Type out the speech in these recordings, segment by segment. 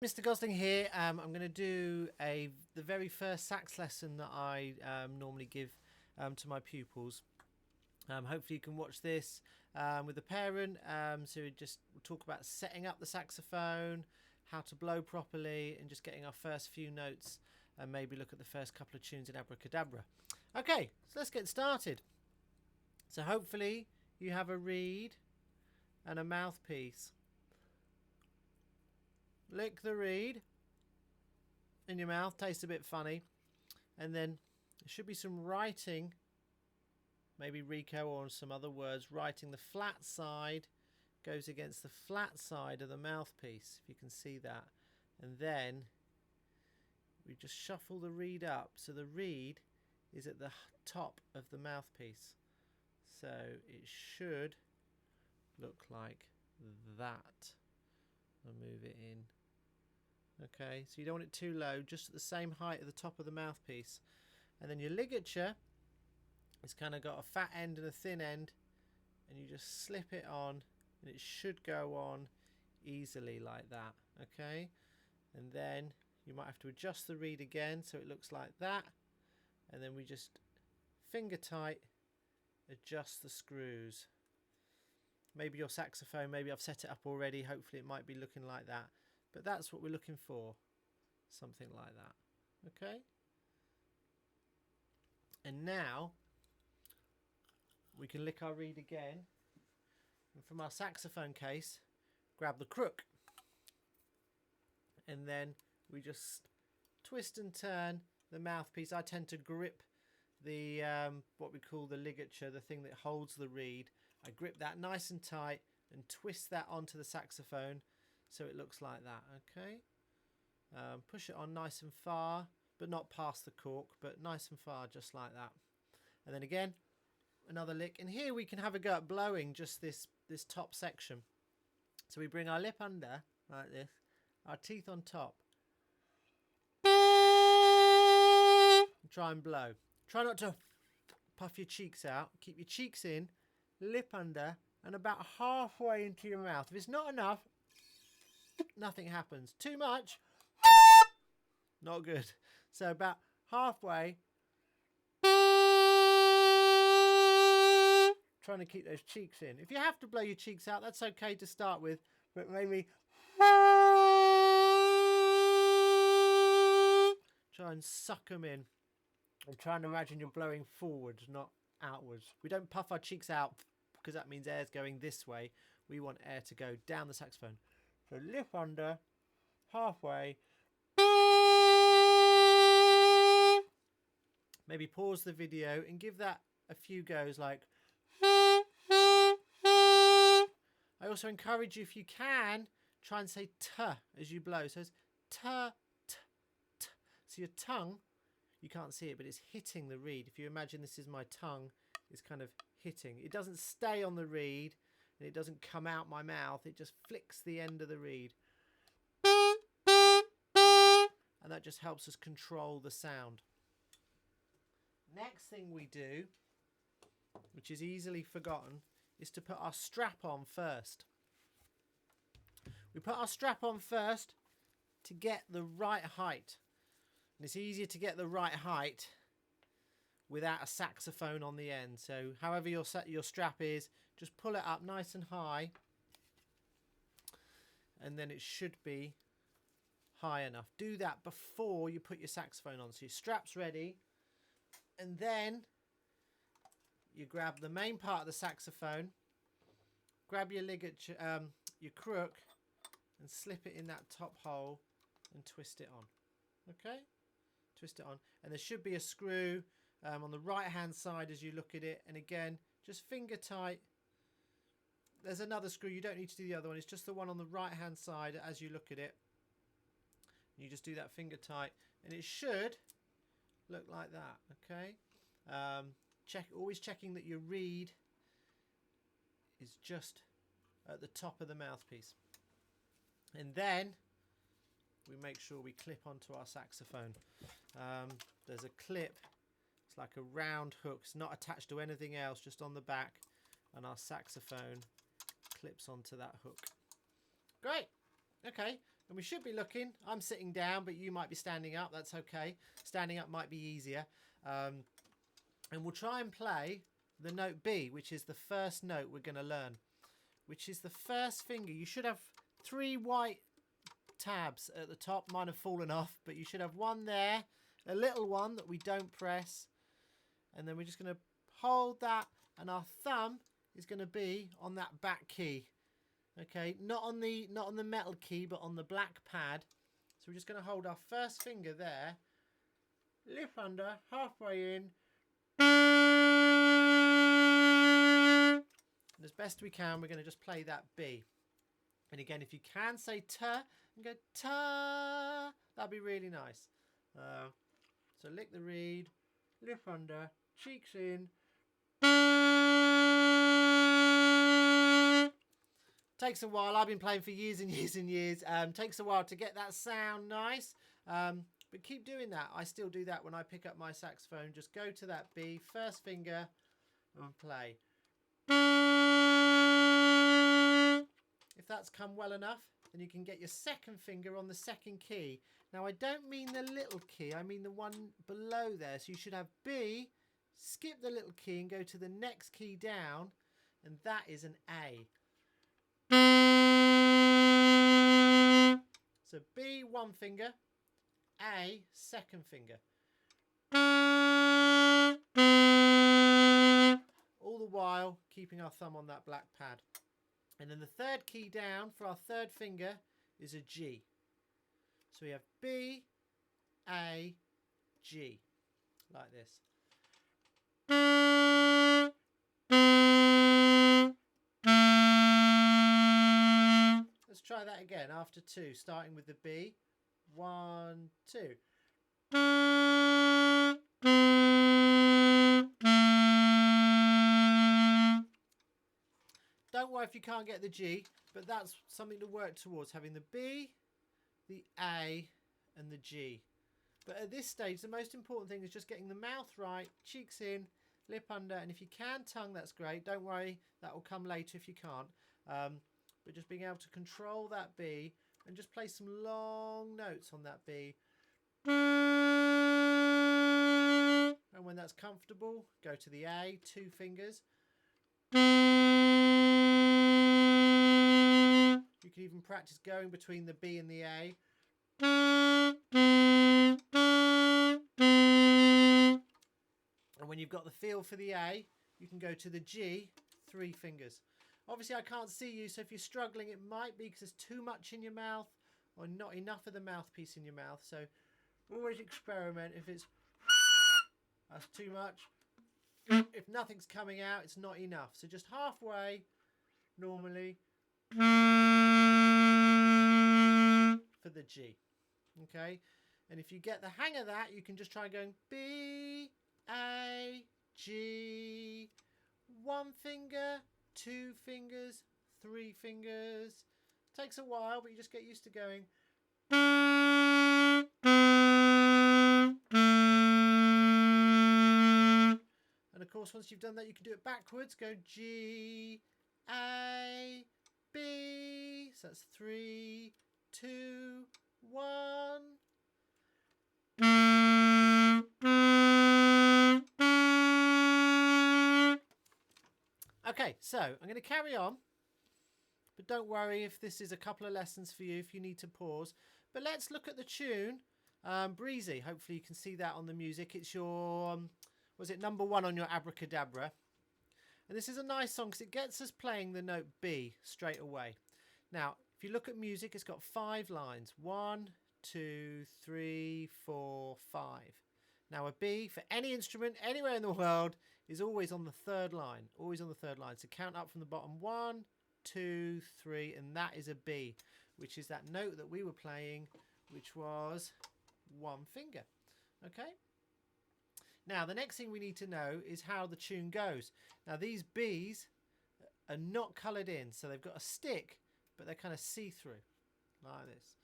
Mr. Gosling here. I'm going to do the very first sax lesson that I normally give to my pupils. Hopefully you can watch this with a parent. So we just talk about setting up the saxophone, how to blow properly, and just getting our first few notes, and maybe look at the first couple of tunes in Abracadabra. Okay, so let's get started. So hopefully you have a reed and a mouthpiece. Lick the reed in your mouth, tastes a bit funny, and then there should be some writing, maybe Rico or some other words. Writing the flat side goes against the flat side of the mouthpiece, if you can see that, and then we just shuffle the reed up so the reed is at the top of the mouthpiece, so it should look like that. I'll move it in. Okay, so you don't want it too low, just at the same height at the top of the mouthpiece. And then your ligature, it's kind of got a fat end and a thin end, and you just slip it on, and it should go on easily like that. Okay, and then you might have to adjust the reed again so it looks like that, and then we just finger tight adjust the screws. Maybe your saxophone, maybe I've set it up already, hopefully it might be looking like that, but that's what we're looking for, something like that. Okay, and now we can lick our reed again, and from our saxophone case grab the crook, and then we just twist and turn the mouthpiece. I tend to grip the what we call the ligature, the thing that holds the reed. I grip that nice and tight and twist that onto the saxophone so it looks like that. Okay, push it on nice and far, but not past the cork, but nice and far, just like that. And then again another lick, and here we can have a go at blowing just this top section. So we bring our lip under like this, our teeth on top, and try and blow. Try not to puff your cheeks out, keep your cheeks in, lip under, and about halfway into your mouth. If it's not enough, nothing happens. Too much, not good. So about halfway, trying to keep those cheeks in. If you have to blow your cheeks out, that's okay to start with, but maybe try and suck them in. And try and imagine you're blowing forwards, not outwards. We don't puff our cheeks out because that means air's going this way. We want air to go down the saxophone. So lip under, halfway. Maybe pause the video and give that a few goes like. I also encourage you, if you can, try and say t as you blow. So it's t, t, t. So your tongue, you can't see it, but it's hitting the reed. If you imagine this is my tongue, it's kind of hitting. It doesn't stay on the reed, and it doesn't come out my mouth. It just flicks the end of the reed. And that just helps us control the sound. Next thing we do, which is easily forgotten, is to put our strap on first. We put our strap on first to get the right height. And it's easier to get the right height without a saxophone on the end. So however your strap is, just pull it up nice and high, and then it should be high enough. Do that before you put your saxophone on. So your strap's ready, and then you grab the main part of the saxophone, grab your ligature, your crook, and slip it in that top hole and twist it on. Okay? Twist it on, and there should be a screw on the right hand side as you look at it, and again just finger tight. There's another screw, you don't need to do the other one, it's just the one on the right hand side as you look at it. You just do that finger tight, and it should look like that. Okay, always checking that your reed is just at the top of the mouthpiece, and then we make sure we clip onto our saxophone. There's a clip, it's like a round hook, it's not attached to anything else, just on the back, and our saxophone clips onto that hook. Great. Okay, And we should be looking, I'm sitting down, but you might be standing up, that's okay. Standing up might be easier. And we'll try and play the note B, which is the first note we're going to learn, which is the first finger. You should have 3 white tabs at the top. Mine have fallen off, but you should have one there, a little one that we don't press. And then we're just going to hold that, and our thumb is going to be on that back key. Okay, not on the metal key, but on the black pad. So we're just going to hold our first finger there, lift under, halfway in, and as best we can, we're going to just play that B. And again, if you can say ta and go ta, that'd be really nice. So lick the reed, lift under, cheeks in. Takes a while. I've been playing for years and years and years. Takes a while to get that sound nice. But keep doing that. I still do that when I pick up my saxophone. Just go to that B, first finger, and play. If that's come well enough, then you can get your second finger on the second key. Now, I don't mean the little key. I mean the one below there. So you should have B, skip the little key and go to the next key down. And that is an A. So B, one finger, A, second finger. All the while keeping our thumb on that black pad. And then the third key down for our third finger is a G. So we have B, A, G, like this. Let's try that again after 2, starting with the B. 1, 2. Don't worry if you can't get the G, but that's something to work towards, having the B, the A, and the G. But at this stage, the most important thing is just getting the mouth right, cheeks in, lip under, and if you can tongue, that's great. Don't worry, that will come later if you can't. But just being able to control that B and just play some long notes on that B. And when that's comfortable, go to the A, 2 fingers. You can even practice going between the B and the A. And when you've got the feel for the A, you can go to the G, 3 fingers. Obviously, I can't see you, so if you're struggling, it might be because there's too much in your mouth or not enough of the mouthpiece in your mouth. So always experiment. If that's too much. If nothing's coming out, it's not enough. So just halfway, normally, for the G. Okay? And if you get the hang of that, you can just try going B, A, G, 1 finger, 2 fingers, 3 fingers. Takes a while, but you just get used to going. And of course, once you've done that, you can do it backwards. Go G, A, B. So that's 3, 2, 1. Okay, so I'm going to carry on, but don't worry if this is a couple of lessons for you, if you need to pause. But let's look at the tune, Breezy. Hopefully you can see that on the music. It's your, was it number 1 on your Abracadabra? And this is a nice song because it gets us playing the note B straight away. Now, if you look at music, it's got 5 lines. 1, 2, 3, 4, 5. Now a B for any instrument anywhere in the world is always on the 3rd line. Always on the 3rd line. So count up from the bottom. 1, 2, 3, and that is a B, which is that note that we were playing, which was 1 finger. Okay? Now the next thing we need to know is how the tune goes. Now these B's are not coloured in, so they've got a stick, but they're kind of see-through, like this,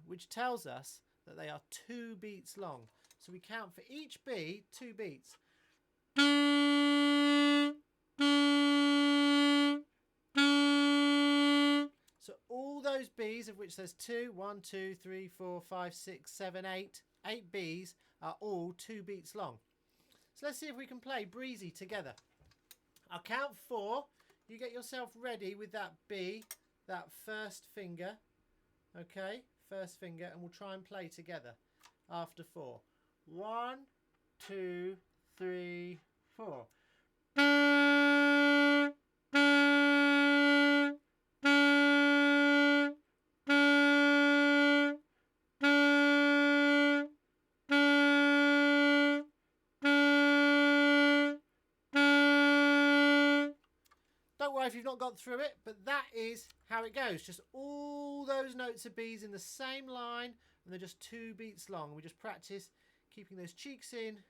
which tells us that they are 2 beats long. So we count for each B 2 beats. So all those Bs, of which there's 2, 1, 2, 3, 4, 5, 6, 7, 8, 8 Bs are all 2 beats long. So let's see if we can play Breezy together. I'll count 4. You get yourself ready with that B, that first finger. Okay, first finger, and we'll try and play together after 4. 1, 2, 3, 4. Don't worry if you've not got through it, but that is how it goes. Just all those notes of Bs in the same line, and they're just 2 beats long. We just practice keeping those cheeks in,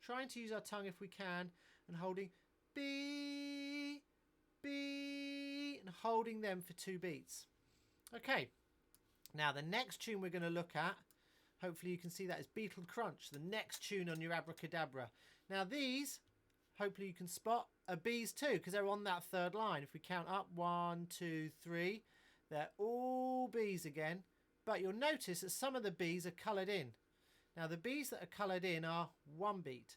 trying to use our tongue if we can, and holding B, B, and holding them for 2 beats. Okay, now the next tune we're going to look at, hopefully you can see that, is Beetle Crunch, the next tune on your abracadabra. Now these, hopefully you can spot, are Bs too, because they're on that 3rd line. If we count up, 1, 2, 3, they're all Bs again, but you'll notice that some of the Bs are coloured in. Now the Bs that are coloured in are 1 beat.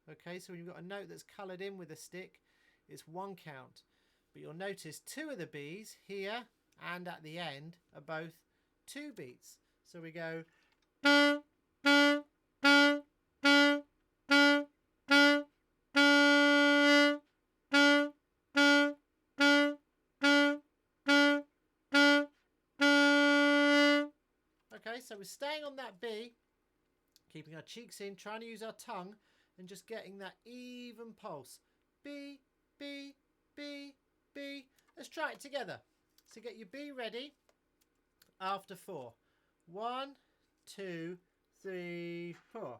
Okay, so when you've got a note that's coloured in with a stick, it's 1 count. But you'll notice 2 of the Bs here and at the end are both 2 beats. So we go. Okay, so we're staying on that B, keeping our cheeks in, trying to use our tongue, and just getting that even pulse. B, B, B, B. Let's try it together. So get your B ready after 4. 1, 2, 3, 4.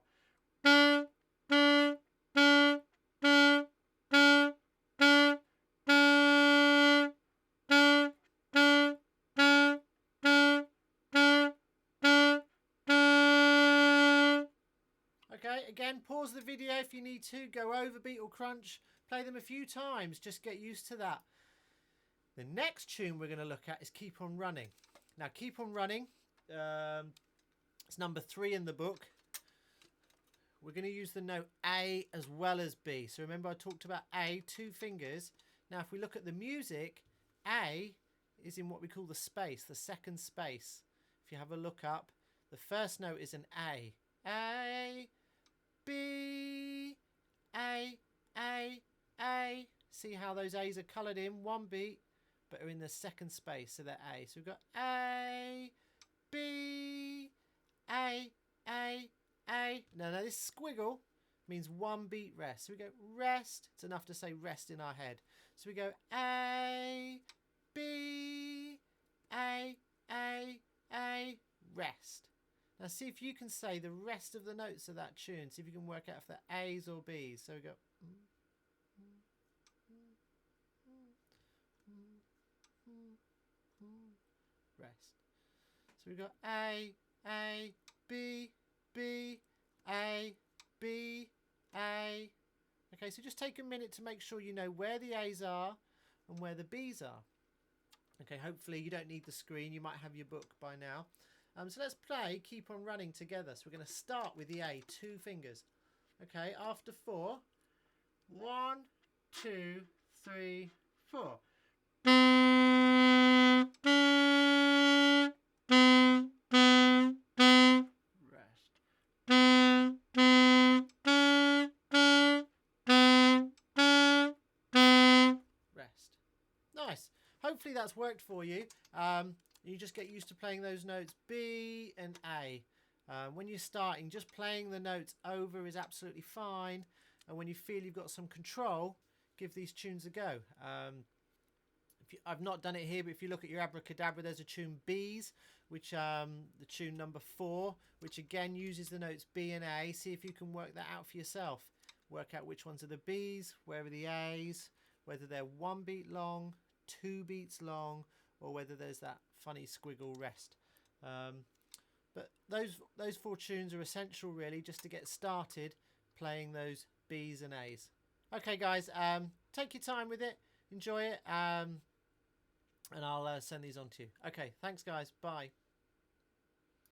Okay, again, pause the video if you need to. Go over Beetle Crunch. Play them a few times. Just get used to that. The next tune we're going to look at is Keep On Running. Now, Keep On Running, it's number 3 in the book. We're going to use the note A as well as B. So remember I talked about A, 2 fingers. Now, if we look at the music, A is in what we call the space, the 2nd space. If you have a look up, the first note is an A. A, B, A, A, A. See how those A's are coloured in, 1 beat, but are in the 2nd space, so they're A. So we've got A, B, A, A, A. Now this squiggle means 1 beat rest. So we go rest. It's enough to say rest in our head. So we go A, B, A, A, A, rest. Now see if you can say the rest of the notes of that tune. See if you can work out if they're A's or B's. So we go. Rest. So we've got A, B, B, A, B, A. Okay, so just take a minute to make sure you know where the A's are and where the B's are. Okay, hopefully you don't need the screen. You might have your book by now. So let's play Keep On Running together. So we're going to start with the A, 2 fingers. Okay, after 4. 1, 2, 3, 4. Rest. Nice. Hopefully that's worked for you. You just get used to playing those notes B and A. When you're starting, just playing the notes over is absolutely fine. And when you feel you've got some control, give these tunes a go. I've not done it here, but if you look at your abracadabra, there's a tune B's, which the tune number 4, which again uses the notes B and A. See if you can work that out for yourself. Work out which ones are the B's, where are the A's, whether they're 1 beat long, 2 beats long, or whether there's that funny squiggle rest. But those 4 tunes are essential really just to get started playing those B's and A's. Okay guys, take your time with it, enjoy it, and and I'll send these on to you. Okay, thanks guys. Bye.